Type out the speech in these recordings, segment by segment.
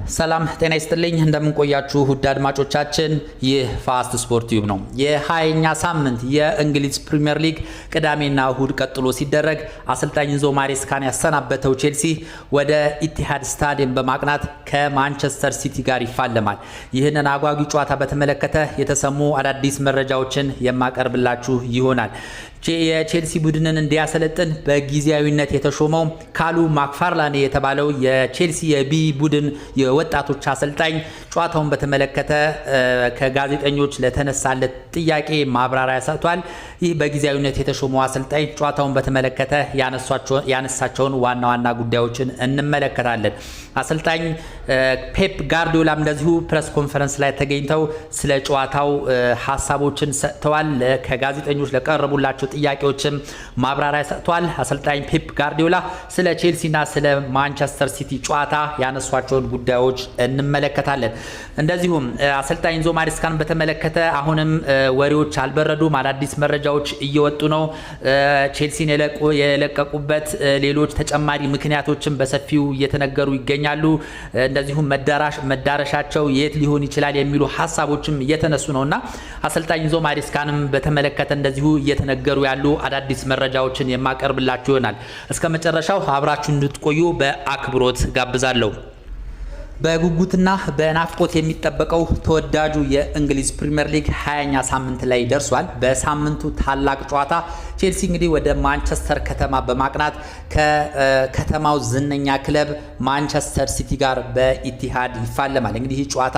ሰላም ጤና ይስጥልኝ እንደምን ቆያችሁ ውድ አድማጮቻችን ይህ ፋስት ስፖርት ዩብ ነው። የ20ኛ ሳምንት የእንግሊዝ ፕሪሚየር ሊግ ቅዳሜና እሁድ ቀጥሎ ሲደረግ አሰልጣኝ ኢንዞ ማሬስካን ያሰናበተው ቼልሲ ወደ ኢቲሃድ ስታዲየም በማቅናት ከማንቸስተር ሲቲ ጋር ይፋለማል። ይህንን አጓጊ ጨዋታ በተመለከተ የተሰሙ አዳዲስ መረጃዎችን የማቀርብላችሁ ይሆናል። የቼልሲ ቡድንን እንዲያሰለጥን በጊዜያዊነት የተሾመው ካሉ ማክፋርላኔ የተባለው የቼልሲ የቢ ቡድን የወጣቶች አሰልጣኝ ጨዋታውን በተመለከተ ከጋዜጠኞች ለተነሳለት ጥያቄ ማብራሪያ ሰጥቷል። ይህ በጊዜያዊነት የተሾመው አሰልጣኝ ጨዋታውን በተመለከተ ያነሳቸውን ዋና ዋና ጉዳዮችን እንመለከታለን። አሰልጣኝ ፔፕ ጋርዲዮላ እንደዚሁ ፕሬስ ኮንፈረንስ ላይ ተገኝተው ስለ ጨዋታው ሀሳቦችን ሰጥተዋል። ከጋዜጠኞች ለቀረቡላቸው ጥያቄዎችም ማብራሪያ ሰጥቷል። አሰልጣኝ ፔፕ ጋርዲዮላ ስለ ቼልሲና ስለ ማንቸስተር ሲቲ ጨዋታ ያነሷቸውን ጉዳዮች እንመለከታለን። እንደዚሁም አሰልጣኝ ኢንዞ ማሬስካን በተመለከተ አሁንም ወሬዎች አልበረዱም። አዳዲስ መረጃዎች እየወጡ ነው። ቼልሲን የለቀቁበት ሌሎች ተጨማሪ ምክንያቶችም በሰፊው እየተነገሩ ይገኛሉ። እንደዚሁም መዳረሻቸው የት ሊሆን ይችላል የሚሉ ሀሳቦችም እየተነሱ ነውና አሰልጣኝ ኢንዞ ማሬስካንም በተመለከተ እንደዚሁ እየተነገሩ ያሉ አዳዲስ መረጃዎችን የማቀርብላችሁ ይሆናል። እስከ መጨረሻው አብራችሁ እንድትቆዩ በአክብሮት ጋብዛለሁ። በጉጉትና በናፍቆት የሚጠበቀው ተወዳጁ የእንግሊዝ ፕሪሚየር ሊግ 20ኛ ሳምንት ላይ ደርሷል። በሳምንቱ ታላቅ ጨዋታ ቼልሲ እንግዲህ ወደ ማንቸስተር ከተማ በማቅናት ከከተማው ዝነኛ ክለብ ማንቸስተር ሲቲ ጋር በኢቲሃድ ይፋለማል። እንግዲህ ይህ ጨዋታ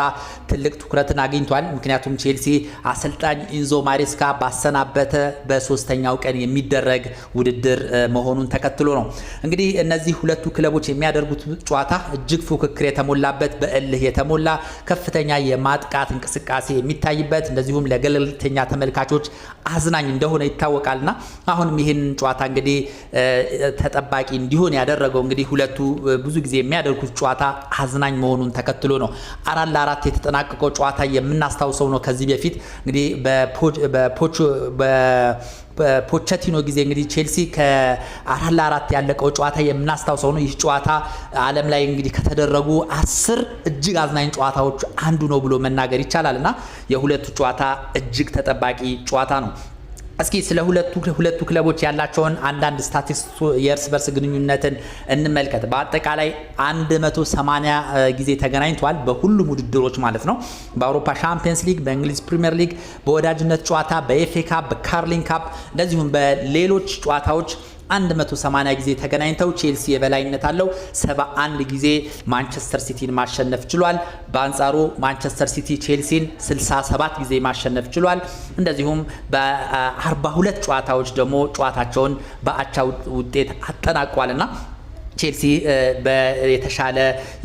ትልቅ ትኩረትን አግኝቷል። ምክንያቱም ቼልሲ አሰልጣኝ ኢንዞ ማሬስካ ባሰናበተ በሶስተኛው ቀን የሚደረግ ውድድር መሆኑን ተከትሎ ነው። እንግዲህ እነዚህ ሁለቱ ክለቦች የሚያደርጉት ጨዋታ እጅግ ፉክክር የተሞላ በእልህ የተሞላ ከፍተኛ የማጥቃት እንቅስቃሴ የሚታይበት እንደዚሁም ለገለልተኛ ተመልካቾች አዝናኝ እንደሆነ ይታወቃልና አሁንም ይህን ጨዋታ እንግዲህ ተጠባቂ እንዲሆን ያደረገው እንግዲህ ሁለቱ ብዙ ጊዜ የሚያደርጉት ጨዋታ አዝናኝ መሆኑን ተከትሎ ነው። 4-4 የተጠናቀቀው ጨዋታ የምናስታውሰው ነው። ከዚህ በፊት እንግዲህ በፖቸቲኖ ጊዜ እንግዲህ ቼልሲ ከ4-4 ያለቀው ጨዋታ የምናስታውሰው ነው። ይህ ጨዋታ ዓለም ላይ እንግዲህ ከተደረጉ 10 እጅግ አዝናኝ ጨዋታዎች አንዱ ነው ብሎ መናገር ይቻላልና የሁለቱ ጨዋታ እጅግ ተጠባቂ ጨዋታ ነው። እስኪ ስለ ሁለቱ ክለቦች ያላቸውን አንዳንድ ስታቲስቲክስ የእርስ በርስ ግንኙነትን እንመልከት። በአጠቃላይ 180 ጊዜ ተገናኝቷል በሁሉም ውድድሮች ማለት ነው። በአውሮፓ ሻምፒየንስ ሊግ፣ በእንግሊዝ ፕሪሚየር ሊግ፣ በወዳጅነት ጨዋታ፣ በኤፍኤ ካፕ፣ በካርሊንግ ካፕ እንደዚሁም በሌሎች ጨዋታዎች 180 ጊዜ ተገናኝተው ቼልሲ የበላይነት አለው። 71 ጊዜ ማንቸስተር ሲቲን ማሸነፍ ችሏል። በአንጻሩ ማንቸስተር ሲቲ ቼልሲን 67 ጊዜ ማሸነፍ ችሏል። እንደዚሁም በ42 ጨዋታዎች ደግሞ ጨዋታቸውን በአቻ ውጤት አጠናቋልና ቼልሲ የተሻለ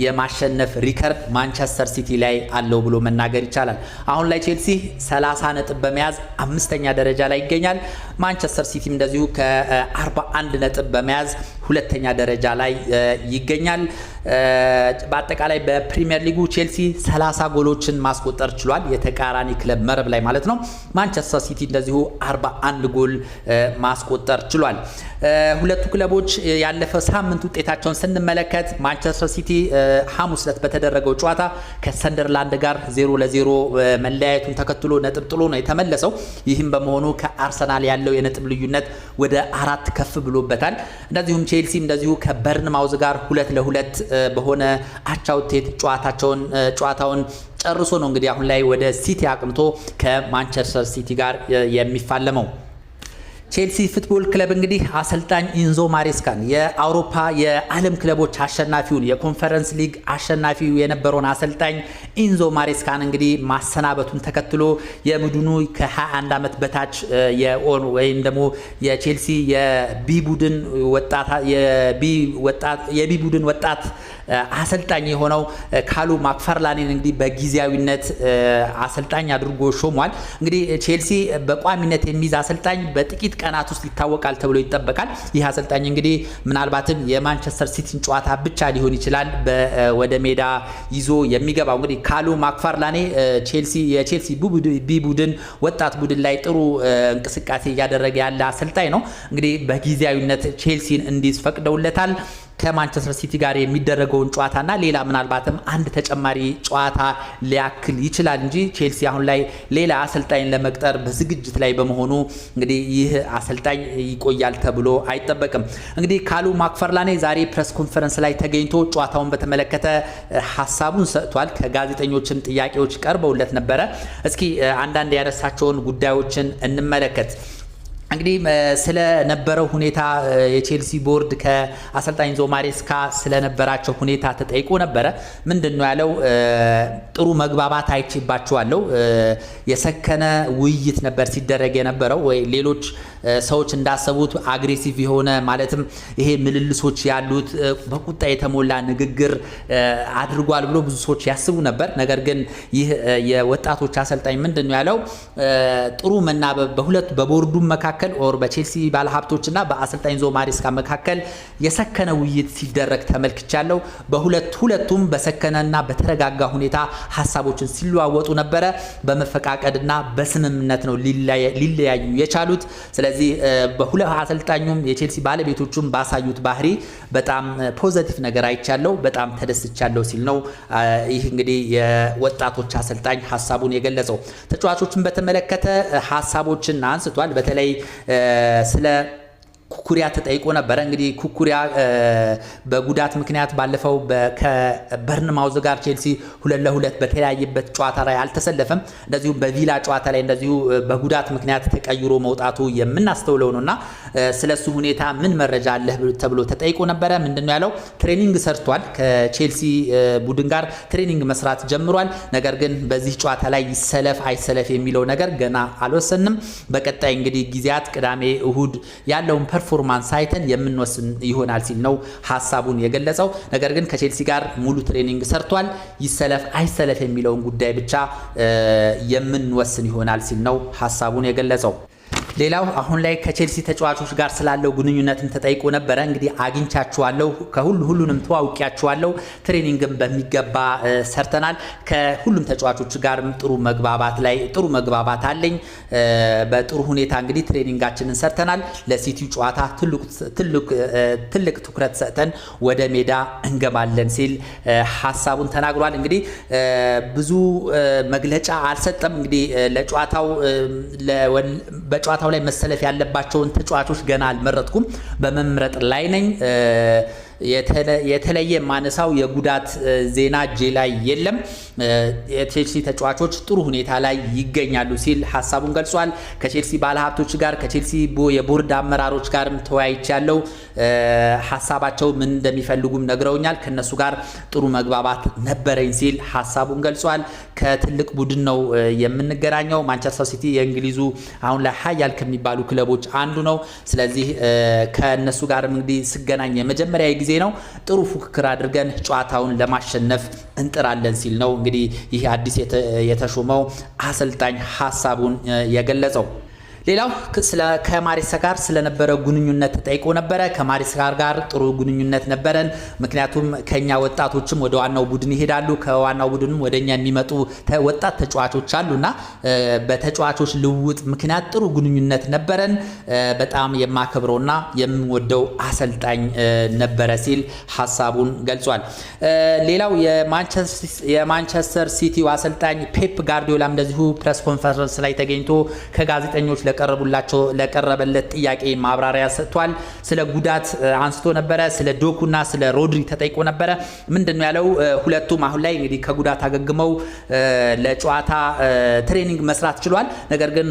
የማሸነፍ ሪከርድ ማንቸስተር ሲቲ ላይ አለው ብሎ መናገር ይቻላል። አሁን ላይ ቼልሲ 30 ነጥብ በመያዝ 5ኛ ደረጃ ላይ ይገኛል። ማንቸስተር ሲቲም እንደዚሁ ከ41 ነጥብ በመያዝ 2ኛ ደረጃ ላይ ይገኛል። በአጠቃላይ በፕሪሚየር ሊጉ ቼልሲ 30 ጎሎችን ማስቆጠር ችሏል፣ የተቃራኒ ክለብ መረብ ላይ ማለት ነው። ማንቸስተር ሲቲ እንደዚሁ 41 ጎል ማስቆጠር ችሏል። ሁለቱ ክለቦች ያለፈ ሳምንት ውጤታቸውን ስንመለከት ማንቸስተር ሲቲ ሐሙስ ዕለት በተደረገው ጨዋታ ከሰንደርላንድ ጋር 0-0 መለያየቱን ተከትሎ ነጥብ ጥሎ ነው የተመለሰው። ይህም በመሆኑ ከአርሰናል ያለው የነጥብ ልዩነት ወደ 4 ከፍ ብሎበታል። እንደዚሁም ቼልሲ እንደዚሁ ከበርንማውዝ ጋር 2-2 በሆነ አቻ ውጤት ጨዋታውን ጨርሶ ነው እንግዲህ አሁን ላይ ወደ ሲቲ አቅንቶ ከማንቸስተር ሲቲ ጋር የሚፋለመው። ቼልሲ ፉትቦል ክለብ እንግዲህ አሰልጣኝ ኢንዞ ማሬስካን የአውሮፓ የዓለም ክለቦች አሸናፊውን የኮንፈረንስ ሊግ አሸናፊው የነበረውን አሰልጣኝ ኢንዞ ማሬስካን እንግዲህ ማሰናበቱን ተከትሎ የቡድኑ ከ21 ዓመት በታች ወይም ደግሞ የቼልሲ የቢ ቡድን ወጣት አሰልጣኝ የሆነው ካሉ ማክፋርላኔን እንግዲህ በጊዜያዊነት አሰልጣኝ አድርጎ ሾሟል። እንግዲህ ቼልሲ በቋሚነት የሚይዝ አሰልጣኝ በጥቂት ቀናት ውስጥ ይታወቃል ተብሎ ይጠበቃል። ይህ አሰልጣኝ እንግዲህ ምናልባትም የማንቸስተር ሲቲን ጨዋታ ብቻ ሊሆን ይችላል ወደ ሜዳ ይዞ የሚገባው። እንግዲህ ካሉ ማክፋርላኔ የቼልሲ ቢ ቡድን ወጣት ቡድን ላይ ጥሩ እንቅስቃሴ እያደረገ ያለ አሰልጣኝ ነው። እንግዲህ በጊዜያዊነት ቼልሲን እንዲይዝ ፈቅደውለታል። ከማንቸስተር ሲቲ ጋር የሚደረገውን ጨዋታና ሌላ ምናልባትም አንድ ተጨማሪ ጨዋታ ሊያክል ይችላል እንጂ ቼልሲ አሁን ላይ ሌላ አሰልጣኝ ለመቅጠር በዝግጅት ላይ በመሆኑ እንግዲህ ይህ አሰልጣኝ ይቆያል ተብሎ አይጠበቅም። እንግዲህ ካሉ ማክፈርላኔ ዛሬ ፕሬስ ኮንፈረንስ ላይ ተገኝቶ ጨዋታውን በተመለከተ ሀሳቡን ሰጥቷል። ከጋዜጠኞችም ጥያቄዎች ቀርበውለት ነበረ። እስኪ አንዳንድ ያነሳቸውን ጉዳዮችን እንመለከት። እንግዲህ ስለነበረው ሁኔታ የቼልሲ ቦርድ ከአሰልጣኝ ኢንዞ ማሬስካ ስለነበራቸው ሁኔታ ተጠይቆ ነበረ። ምንድነው ያለው? ጥሩ መግባባት አይችባቸዋለሁ፣ የሰከነ ውይይት ነበር ሲደረግ የነበረው ወይ ሌሎች ሰዎች እንዳሰቡት አግሬሲቭ የሆነ ማለትም ይሄ ምልልሶች ያሉት በቁጣ የተሞላ ንግግር አድርጓል ብሎ ብዙ ሰዎች ያስቡ ነበር። ነገር ግን ይህ የወጣቶች አሰልጣኝ ምንድነው ያለው? ጥሩ መናበብ በሁለት በቦርዱ መካከል ኦር በቼልሲ ባለሀብቶችና በአሰልጣኝ ኢንዞ ማሬስካ መካከል የሰከነ ውይይት ሲደረግ ተመልክቻለሁ። ሁለቱም በሰከነና በተረጋጋ ሁኔታ ሀሳቦችን ሲለዋወጡ ነበረ። በመፈቃቀድና በስምምነት ነው ሊለያዩ የቻሉት። ስለዚህ በሁለት አሰልጣኙም የቼልሲ ባለቤቶቹም ባሳዩት ባህሪ በጣም ፖዚቲቭ ነገር አይቻለሁ፣ በጣም ተደስቻለሁ ሲል ነው ይህ እንግዲህ የወጣቶች አሰልጣኝ ሀሳቡን የገለጸው። ተጫዋቾችን በተመለከተ ሀሳቦችን አንስቷል። በተለይ ስለ ኩኩሪያ ተጠይቆ ነበረ። እንግዲህ ኩኩሪያ በጉዳት ምክንያት ባለፈው ከበርንማውዝ ጋር ቼልሲ 2-2 በተለያየበት ጨዋታ ላይ አልተሰለፈም። እንደዚሁ በቪላ ጨዋታ ላይ እንደዚሁ በጉዳት ምክንያት ተቀይሮ መውጣቱ የምናስተውለው ነውና ስለሱ ሁኔታ ምን መረጃ አለ ተብሎ ተጠይቆ ነበረ። ምንድነው ያለው? ትሬኒንግ ሰርቷል። ከቼልሲ ቡድን ጋር ትሬኒንግ መስራት ጀምሯል። ነገር ግን በዚህ ጨዋታ ላይ ይሰለፍ አይሰለፍ የሚለው ነገር ገና አልወሰንም። በቀጣይ እንግዲህ ጊዜያት ቅዳሜ እሁድ ያለውን ፐርፎርማንስ አይተን የምንወስን ይሆናል ሲል ነው ሀሳቡን የገለጸው። ነገር ግን ከቼልሲ ጋር ሙሉ ትሬኒንግ ሰርቷል። ይሰለፍ አይሰለፍ የሚለውን ጉዳይ ብቻ የምንወስን ይሆናል ሲል ነው ሀሳቡን የገለጸው። ሌላው አሁን ላይ ከቼልሲ ተጫዋቾች ጋር ስላለው ግንኙነትን ተጠይቆ ነበረ። እንግዲህ አግኝቻቸዋለሁ፣ ሁሉንም ተዋውቂያቸዋለሁ፣ ትሬኒንግም በሚገባ ሰርተናል፣ ከሁሉም ተጫዋቾች ጋር ጥሩ መግባባት አለኝ፣ በጥሩ ሁኔታ እንግዲህ ትሬኒንጋችንን ሰርተናል፣ ለሲቲው ጨዋታ ትልቅ ትኩረት ሰጥተን ወደ ሜዳ እንገባለን ሲል ሀሳቡን ተናግሯል። እንግዲህ ብዙ መግለጫ አልሰጠም። እንግዲህ በጨዋታው ላይ መሰለፍ ያለባቸውን ተጫዋቾች ገና አልመረጥኩም፣ በመምረጥ ላይ ነኝ። የተለየ ማነሳው የጉዳት ዜና እጄ ላይ የለም። የቼልሲ ተጫዋቾች ጥሩ ሁኔታ ላይ ይገኛሉ ሲል ሀሳቡን ገልጿል። ከቼልሲ ባለሀብቶች ጋር ከቼልሲ የቦርድ አመራሮች ጋርም ተወያይቻለሁ። ሀሳባቸው ምን እንደሚፈልጉም ነግረውኛል። ከነሱ ጋር ጥሩ መግባባት ነበረኝ ሲል ሀሳቡን ገልጿል። ከትልቅ ቡድን ነው የምንገናኘው። ማንቸስተር ሲቲ የእንግሊዙ አሁን ላይ ሀያል ከሚባሉ ክለቦች አንዱ ነው። ስለዚህ ከነሱ ጋርም እንግዲህ ስገናኝ የመጀመሪያ ጊዜ ነው። ጥሩ ፉክክር አድርገን ጨዋታውን ለማሸነፍ እንጥራለን ሲል ነው እንግዲህ ይህ አዲስ የተሾመው አሰልጣኝ ሀሳቡን የገለጸው። ሌላው ከማሬስካ ጋር ስለነበረ ግንኙነት ተጠይቆ ነበረ። ከማሬስካ ጋር ጥሩ ግንኙነት ነበረን፣ ምክንያቱም ከኛ ወጣቶችም ወደ ዋናው ቡድን ይሄዳሉ፣ ከዋናው ቡድንም ወደኛ የሚመጡ ወጣት ተጫዋቾች አሉና በተጫዋቾች ልውውጥ ምክንያት ጥሩ ግንኙነት ነበረን። በጣም የማከብረውና የምወደው አሰልጣኝ ነበረ ሲል ሀሳቡን ገልጿል። ሌላው የማንቸስተር ሲቲው አሰልጣኝ ፔፕ ጋርዲዮላም እንደዚሁ ፕሬስ ኮንፈረንስ ላይ ተገኝቶ ከጋዜጠኞች ለቀረበለት ጥያቄ ማብራሪያ ሰጥቷል። ስለ ጉዳት አንስቶ ነበረ። ስለ ዶኩና ስለ ሮድሪ ተጠይቆ ነበረ። ምንድነው ያለው? ሁለቱም አሁን ላይ እንግዲህ ከጉዳት አገግመው ለጨዋታ ትሬኒንግ መስራት ችሏል። ነገር ግን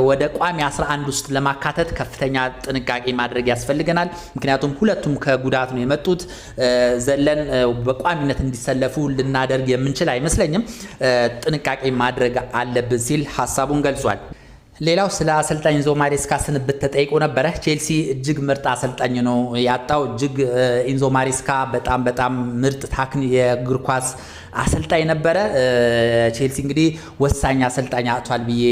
ወደ ቋሚ 11 ውስጥ ለማካተት ከፍተኛ ጥንቃቄ ማድረግ ያስፈልገናል። ምክንያቱም ሁለቱም ከጉዳት ነው የመጡት። ዘለን በቋሚነት እንዲሰለፉ ልናደርግ የምንችል አይመስለኝም። ጥንቃቄ ማድረግ አለብን ሲል ሀሳቡን ገልጿል። ሌላው ስለ አሰልጣኝ ኢንዞ ማሬስካ ስንብት ተጠይቆ ነበረ። ቼልሲ እጅግ ምርጥ አሰልጣኝ ነው ያጣው። እጅግ ኢንዞ ማሬስካ በጣም ምርጥ የእግር ኳስ አሰልጣኝ ነበረ። ቼልሲ እንግዲህ ወሳኝ አሰልጣኝ አጥቷል ብዬ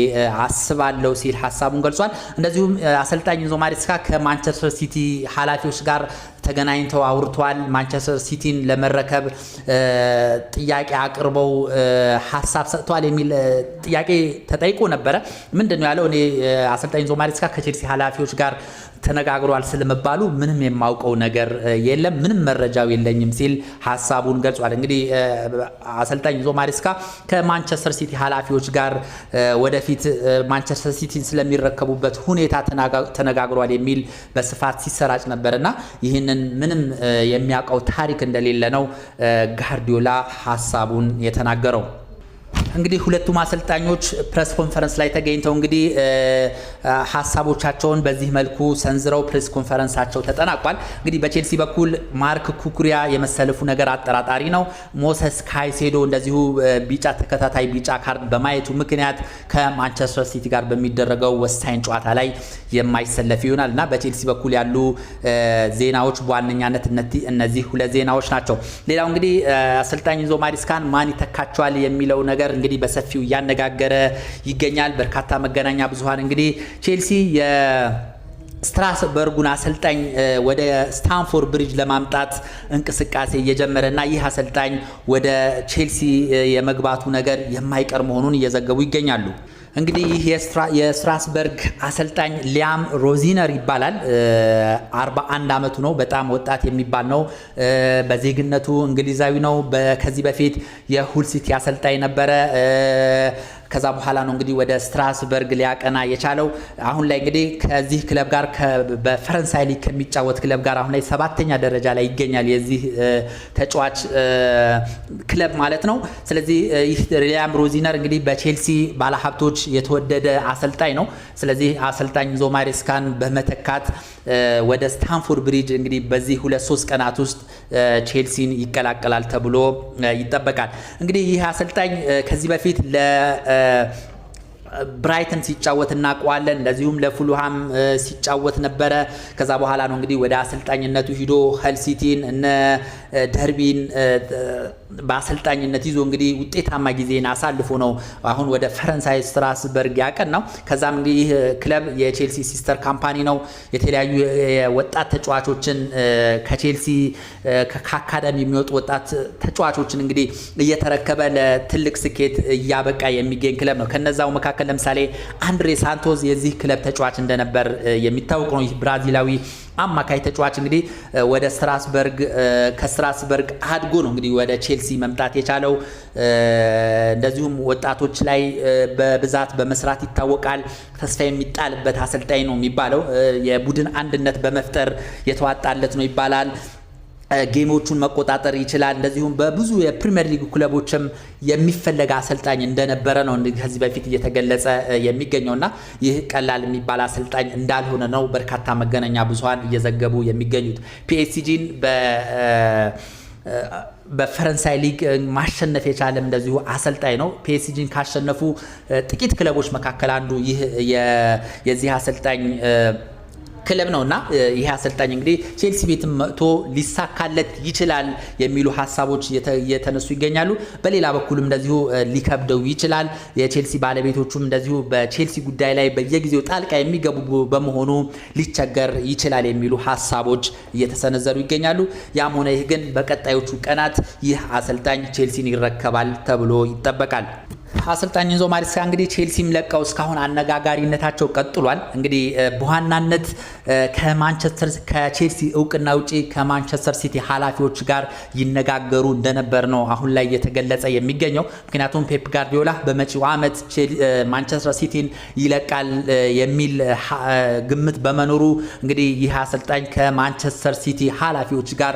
አስባለሁ ሲል ሀሳቡን ገልጿል። እንደዚሁም አሰልጣኝ ኢንዞ ማሬስካ ከማንቸስተር ሲቲ ኃላፊዎች ጋር ተገናኝተው አውርቷል። ማንቸስተር ሲቲን ለመረከብ ጥያቄ አቅርበው ሐሳብ ሰጥቷል የሚል ጥያቄ ተጠይቆ ነበረ። ምንድነው ያለው? እኔ አሰልጣኝ ኢንዞ ማሬስካ ከቼልሲ ኃላፊዎች ጋር ተነጋግሯል ስለመባሉ ምንም የማውቀው ነገር የለም፣ ምንም መረጃው የለኝም ሲል ሐሳቡን ገልጿል። እንግዲህ አሰልጣኝ ኢንዞ ማሬስካ ከማንቸስተር ሲቲ ኃላፊዎች ጋር ወደፊት ማንቸስተር ሲቲን ስለሚረከቡበት ሁኔታ ተነጋግሯል የሚል በስፋት ሲሰራጭ ነበርና ይህንን ምንም የሚያውቀው ታሪክ እንደሌለ ነው ጋርዲዮላ ሐሳቡን የተናገረው። እንግዲህ ሁለቱም አሰልጣኞች ፕሬስ ኮንፈረንስ ላይ ተገኝተው እንግዲህ ሐሳቦቻቸውን በዚህ መልኩ ሰንዝረው ፕሬስ ኮንፈረንሳቸው ተጠናቋል። እንግዲህ በቼልሲ በኩል ማርክ ኩኩሪያ የመሰለፉ ነገር አጠራጣሪ ነው። ሞሰስ ካይሴዶ እንደዚሁ ተከታታይ ቢጫ ካርድ በማየቱ ምክንያት ከማንቸስተር ሲቲ ጋር በሚደረገው ወሳኝ ጨዋታ ላይ የማይሰለፍ ይሆናል እና በቼልሲ በኩል ያሉ ዜናዎች በዋነኛነት እነዚህ ሁለት ዜናዎች ናቸው። ሌላው እንግዲህ አሰልጣኝ ኢንዞ ማሬስካን ማን ይተካቸዋል የሚለው ነገር እንግዲህ በሰፊው እያነጋገረ ይገኛል። በርካታ መገናኛ ብዙሃን እንግዲህ ቼልሲ ስትራስበርጉን አሰልጣኝ ወደ ስታንፎርድ ብሪጅ ለማምጣት እንቅስቃሴ እየጀመረና ይህ አሰልጣኝ ወደ ቼልሲ የመግባቱ ነገር የማይቀር መሆኑን እየዘገቡ ይገኛሉ። እንግዲህ ይህ የስትራስበርግ አሰልጣኝ ሊያም ሮዚነር ይባላል። 41 ዓመቱ ነው። በጣም ወጣት የሚባል ነው። በዜግነቱ እንግሊዛዊ ነው። ከዚህ በፊት የሁል ሲቲ አሰልጣኝ ነበረ። ከዛ በኋላ ነው እንግዲህ ወደ ስትራስበርግ ሊያቀና የቻለው። አሁን ላይ እንግዲህ ከዚህ ክለብ ጋር በፈረንሳይ ሊግ ከሚጫወት ክለብ ጋር አሁን ላይ 7ኛ ደረጃ ላይ ይገኛል። የዚህ ተጫዋች ክለብ ማለት ነው። ስለዚህ ይህ ሊያም ሮዚነር እንግዲህ በቼልሲ ባለሀብቶች የተወደደ አሰልጣኝ ነው። ስለዚህ አሰልጣኝ ኢንዞ ማሬስካን በመተካት ወደ ስታንፎርድ ብሪጅ እንግዲህ በዚህ 2-3 ቀናት ውስጥ ቼልሲን ይቀላቀላል ተብሎ ይጠበቃል። እንግዲህ ይህ አሰልጣኝ ከዚህ በፊት ብራይተን ሲጫወት እናውቀዋለን። እንደዚሁም ለፉልሃም ሲጫወት ነበረ። ከዛ በኋላ ነው እንግዲህ ወደ አሰልጣኝነቱ ሂዶ ሀል ሲቲን እነ ደርቢን በአሰልጣኝነት ይዞ እንግዲህ ውጤታማ ጊዜን አሳልፎ ነው አሁን ወደ ፈረንሳይ ስትራስበርግ ያቀናው። ከዛም እንግዲህ ይህ ክለብ የቼልሲ ሲስተር ካምፓኒ ነው። የተለያዩ ወጣት ተጫዋቾችን ከቼልሲ ከአካዳሚ የሚወጡ ወጣት ተጫዋቾችን እንግዲህ እየተረከበ ለትልቅ ስኬት እያበቃ የሚገኝ ክለብ ነው። ከነዛው መካከል ለምሳሌ አንድሬ ሳንቶስ የዚህ ክለብ ተጫዋች እንደነበር የሚታወቅ ነው። ይህ ብራዚላዊ አማካይ ተጫዋች እንግዲህ ወደ ስትራስበርግ ከስትራስበርግ አድጎ ነው እንግዲህ ወደ ቼልሲ መምጣት የቻለው። እንደዚሁም ወጣቶች ላይ በብዛት በመስራት ይታወቃል። ተስፋ የሚጣልበት አሰልጣኝ ነው የሚባለው። የቡድን አንድነት በመፍጠር የተዋጣለት ነው ይባላል። ጌሞቹን መቆጣጠር ይችላል። እንደዚሁም በብዙ የፕሪሚየር ሊግ ክለቦችም የሚፈለግ አሰልጣኝ እንደነበረ ነው ከዚህ በፊት እየተገለጸ የሚገኘውና ይህ ቀላል የሚባል አሰልጣኝ እንዳልሆነ ነው በርካታ መገናኛ ብዙሃን እየዘገቡ የሚገኙት። ፒኤስጂን በፈረንሳይ ሊግ ማሸነፍ የቻለም እንደዚሁ አሰልጣኝ ነው። ፒኤስጂን ካሸነፉ ጥቂት ክለቦች መካከል አንዱ ይህ የዚህ አሰልጣኝ ክለብ ነውና ይሄ አሰልጣኝ እንግዲህ ቼልሲ ቤትም መጥቶ ሊሳካለት ይችላል የሚሉ ሐሳቦች እየተነሱ ይገኛሉ። በሌላ በኩልም እንደዚሁ ሊከብደው ይችላል። የቼልሲ ባለቤቶቹም እንደዚሁ በቼልሲ ጉዳይ ላይ በየጊዜው ጣልቃ የሚገቡ በመሆኑ ሊቸገር ይችላል የሚሉ ሐሳቦች እየተሰነዘሩ ይገኛሉ። ያም ሆነ ይህ ግን በቀጣዮቹ ቀናት ይህ አሰልጣኝ ቼልሲን ይረከባል ተብሎ ይጠበቃል። አሰልጣኝ ኢንዞ ማሬስካ እንግዲህ ቼልሲም ለቀው እስካሁን አነጋጋሪነታቸው ቀጥሏል። እንግዲህ በዋናነት ከቼልሲ እውቅና ውጪ ከማንቸስተር ሲቲ ኃላፊዎች ጋር ይነጋገሩ እንደነበር ነው አሁን ላይ እየተገለጸ የሚገኘው። ምክንያቱም ፔፕ ጋርዲዮላ በመጪው ዓመት ማንቸስተር ሲቲን ይለቃል የሚል ግምት በመኖሩ እንግዲህ ይህ አሰልጣኝ ከማንቸስተር ሲቲ ኃላፊዎች ጋር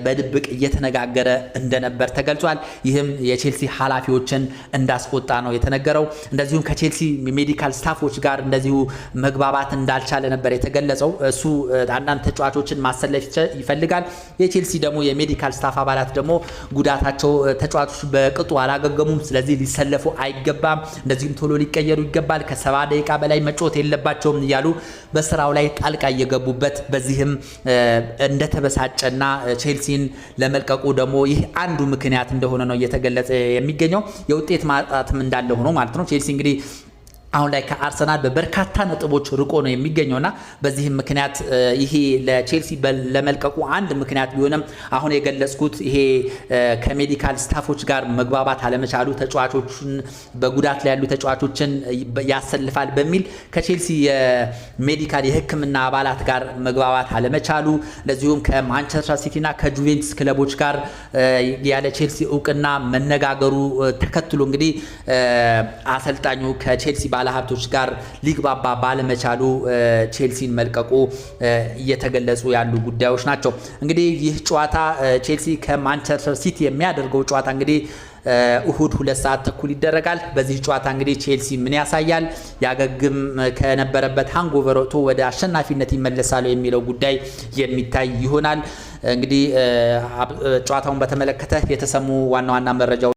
በድብቅ እየተነጋገረ እንደነበር ተገልጿል። ይህም የቼልሲ ኃላፊዎችን እንዳስቆጣ ነው የተነገረው። እንደዚሁም ከቼልሲ ሜዲካል ስታፎች ጋር እንደዚሁ መግባባት እንዳልቻለ ነበር የተገለጸው። እሱ አንዳንድ ተጫዋቾችን ማሰለፍ ይፈልጋል። የቼልሲ ደግሞ የሜዲካል ስታፍ አባላት ደግሞ ጉዳታቸው ተጫዋቾች በቅጡ አላገገሙም፣ ስለዚህ ሊሰለፉ አይገባም፣ እንደዚሁም ቶሎ ሊቀየሩ ይገባል፣ ከ70 ደቂቃ በላይ መጫወት የለባቸውም እያሉ በስራው ላይ ጣልቃ እየገቡበት በዚህም እንደተበሳጨና ቼልሲን ለመልቀቁ ደግሞ ይህ አንዱ ምክንያት እንደሆነ ነው እየተገለጸ የሚገኘው። የውጤት ማጣትም እንዳለ ሆኖ ማለት ነው። ቼልሲ እንግዲህ አሁን ላይ ከአርሰናል በበርካታ ነጥቦች ርቆ ነው የሚገኘውና በዚህም ምክንያት ይሄ ለቼልሲ ለመልቀቁ አንድ ምክንያት ቢሆንም አሁን የገለጽኩት ይሄ ከሜዲካል ስታፎች ጋር መግባባት አለመቻሉ ተጫዋቾችን በጉዳት ላይ ያሉ ተጫዋቾችን ያሰልፋል በሚል ከቼልሲ የሜዲካል የሕክምና አባላት ጋር መግባባት አለመቻሉ ለዚሁም ከማንቸስተር ሲቲና ከጁቬንቱስ ክለቦች ጋር ያለ ቼልሲ እውቅና መነጋገሩ ተከትሎ እንግዲህ አሰልጣኙ ከቼልሲ ባለሀብቶች ጋር ሊግባባ ባለመቻሉ ቼልሲን መልቀቁ እየተገለጹ ያሉ ጉዳዮች ናቸው። እንግዲህ ይህ ጨዋታ ቼልሲ ከማንቸስተር ሲቲ የሚያደርገው ጨዋታ እንግዲህ እሁድ 2 ሰዓት ተኩል ይደረጋል። በዚህ ጨዋታ እንግዲህ ቼልሲ ምን ያሳያል፣ ያገግም ከነበረበት ሃንጎቨር ወጥቶ ወደ አሸናፊነት ይመለሳል የሚለው ጉዳይ የሚታይ ይሆናል። እንግዲህ ጨዋታውን በተመለከተ የተሰሙ ዋና ዋና መረጃዎች